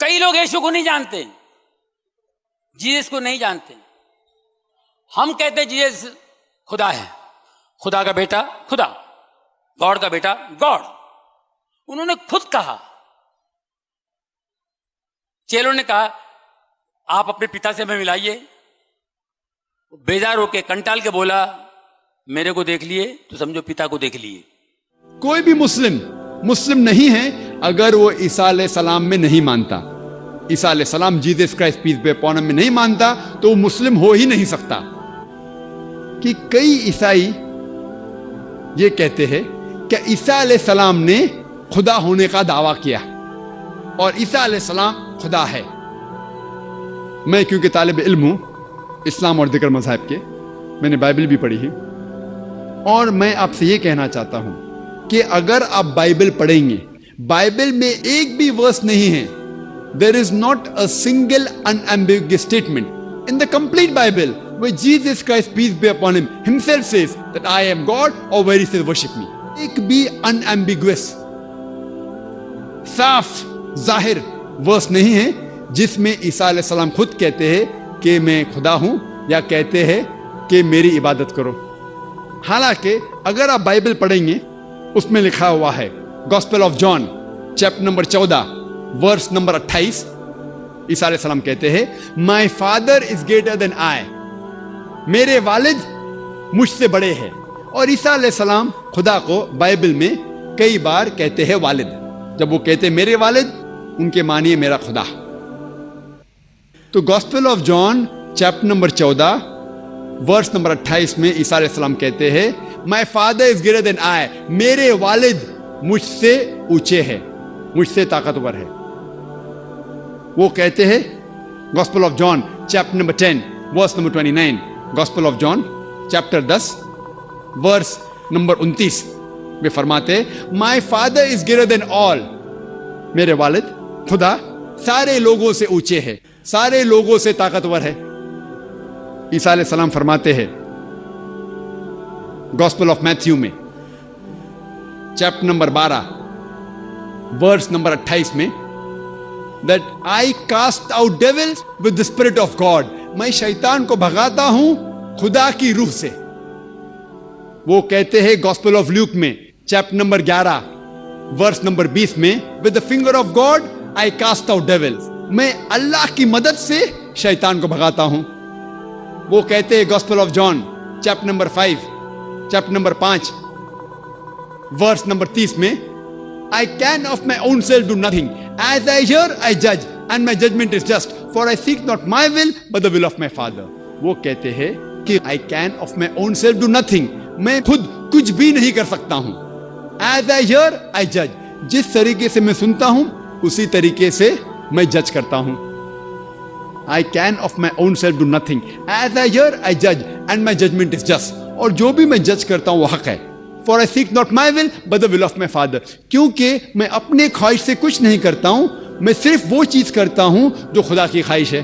کئی لوگ یشوع کو نہیں جانتے, جیسس کو نہیں جانتے. ہم کہتے جیسس خدا ہے, خدا کا بیٹا خدا, گاڈ کا بیٹا گاڈ. انہوں نے خود کہا, چیلوں نے کہا آپ اپنے پتا سے ہمیں ملائیے. بیزار ہو کے کنٹال کے بولا میرے کو دیکھ لیے تو سمجھو پتا کو دیکھ لیے. کوئی بھی مسلم نہیں ہے اگر وہ عیسیٰ علیہ السلام میں نہیں مانتا, عیسیٰ علیہ السلام Jesus Christ peace be upon ہم میں نہیں مانتا, تو وہ مسلم ہو ہی نہیں سکتا. کہ کئی عیسائی یہ کہتے ہیں کہ عیسیٰ علیہ السلام نے خدا ہونے کا دعویٰ کیا اور عیسیٰ علیہ السلام خدا ہے. میں کیونکہ طالب علم ہوں اسلام اور دیگر مذاہب کے, میں نے بائبل بھی پڑھی ہے, اور میں آپ سے یہ کہنا چاہتا ہوں کہ اگر آپ بائبل پڑھیں گے, بائبل میں ایک بھی ورس نہیں ہے, there is not a single unambiguous statement in the complete Bible where Jesus Christ, peace be upon him, himself says that I am God, or where he says worship me. ایک بھی unambiguous صاف ظاہر ورس نہیں ہے جس میں عیسیٰ علیہ السلام خود کہتے ہیں کہ میں خدا ہوں, یا کہتے ہیں کہ میری عبادت کرو. حالانکہ اگر آپ بائبل پڑھیں گے اس میں لکھا ہوا ہے, gospel of John chapter number 14 verse number 28, عیسیٰ علیہ السلام کہتے ہیں my father is greater than آئی, میرے والد مجھ سے بڑے ہیں. اور عیسیٰ علیہ السلام خدا کو بائبل میں کئی بار کہتے ہیں والد. جب وہ کہتے ہیں میرے والد, ان کے معنی ہے میرا خدا. تو gospel of John chapter number 14 verse number 28 میں عیسیٰ علیہ السلام کہتے ہیں my father is greater than آئی, میرے والد مجھ سے اونچے ہیں, مجھ سے طاقتور ہے. وہ کہتے ہیں gospel of John chapter number 10 verse number 29, gospel of John chapter 10 verse number 29 میں فرماتے my father is greater than آل, میرے والد خدا سارے لوگوں سے اونچے ہے, سارے لوگوں سے طاقتور ہے. عیسیٰ علیہ السلام فرماتے ہیں گاسپل آف میتھیو میں چیپٹر نمبر 12 ورس نمبر 28 میں that I cast out devils with the spirit of God, میں شیطان کو بھگاتا ہوں خدا کی روح سے. وہ کہتے ہیں گاسپل آف لیوک میں چیپٹر نمبر 11 ورس نمبر 20 میں with the finger of God I cast out devils, میں اللہ کی مدد سے شیطان کو بھگاتا ہوں. وہ کہتے ہیں gospel of John chapter number 5 chapter number 5 verse number 30 میں I can of my own self do nothing, as I hear I judge, and my judgment is just, for I seek not my will but the will of my Father. وہ کہتے ہیں کہ I can of my own self do nothing, میں خود کچھ بھی نہیں کر سکتا ہوں. As I hear I judge, جس طریقے سے میں سنتا ہوں اسی طریقے سے میں جج کرتا ہوں. I can of my own self do nothing, as I hear I judge, and my judgment is just, اور جو بھی میں جج کرتا ہوں وہ حق ہے. For I seek not my will but the will of my Father, کیونکہ میں اپنے خواہش سے کچھ نہیں کرتا ہوں, میں صرف وہ چیز کرتا ہوں جو خدا کی خواہش ہے.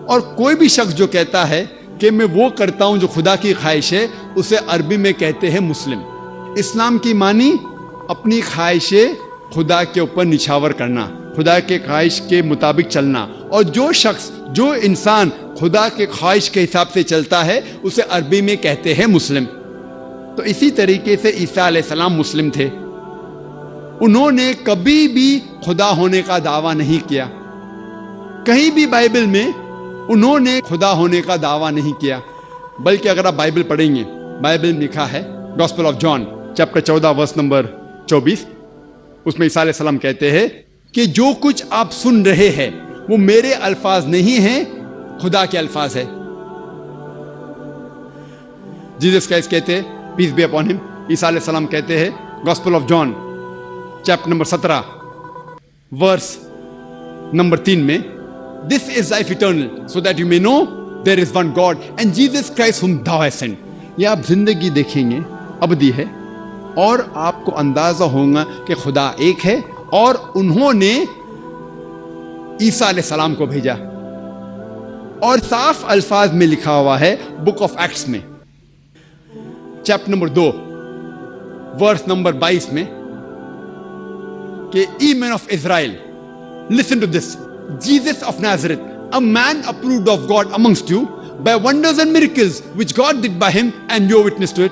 اور کوئی بھی شخص جو کہتا ہے کہ میں وہ کرتا ہوں جو خدا کی خواہش ہے, اسے عربی میں کہتے ہیں مسلم. اسلام کی معنی اپنی خواہشیں خدا کے اوپر نچھاور کرنا, خدا کے خواہش کے مطابق چلنا. اور جو شخص جو انسان خدا کے خواہش کے حساب سے چلتا ہے اسے عربی میں کہتے ہیں مسلم. تو اسی طریقے سے عیسیٰ علیہ السلام مسلم تھے. انہوں نے کبھی بھی خدا ہونے کا دعویٰ نہیں کیا. کہیں بھی بائبل میں انہوں نے خدا ہونے کا دعویٰ نہیں کیا. بلکہ اگر آپ بائبل پڑھیں گے, بائبل میں لکھا ہے gospel of John chapter 14 verse number 24, اس میں عیسیٰ علیہ السلام کہتے ہیں کہ جو کچھ آپ سن رہے ہیں وہ میرے الفاظ نہیں ہیں, خدا کے الفاظ ہے. جیسس کرائسٹ کہتے ہیں پیس بی اپون ہم, عیسیٰ علیہ السلام کہتے ہیں gospel of John chapter number 17 verse number 3 میں this is life eternal so that you may know there is one God and Jesus Christ ہم thou hast sent. یہ آپ زندگی دیکھیں گے ابدی ہے, اور آپ کو اندازہ ہوگا کہ خدا ایک ہے, اور انہوں نے عیسیٰ علیہ السلام کو بھیجا. اور صاف الفاظ میں لکھا ہوا ہے بک آف ایکٹس میں چیپٹر نمبر 2 ورس نمبر 22 میں کہ ye men of Israel Listen to this. Jesus of Nazareth, a man approved of God amongst you by wonders and miracles which God did by him, and you witness to it.